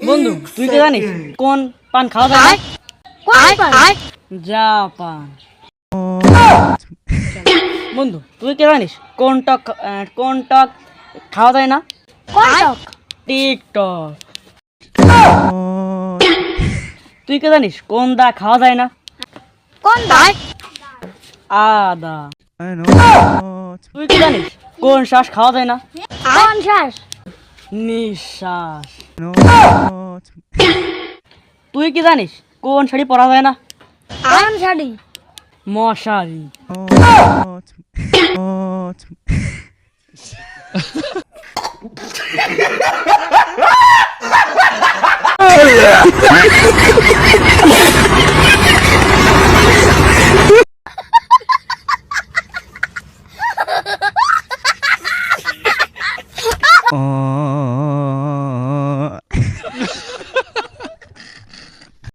বন্ধু তুই কি জানিস কোন পান খাওয়া যায় না? জাপান। বন্ধু তুই কি জানিস কোন টক খাওয়া যায় না? টিকটক। তুই কি জানিস কোন দা খাওয়া যায় না? আদা। তুই কি জানিস কোন শ্বাস খাওয়া যায় না? নিঃশ্বাস। তুই কি জানিস কোন শাড়ি পরা যায় না? মশারি।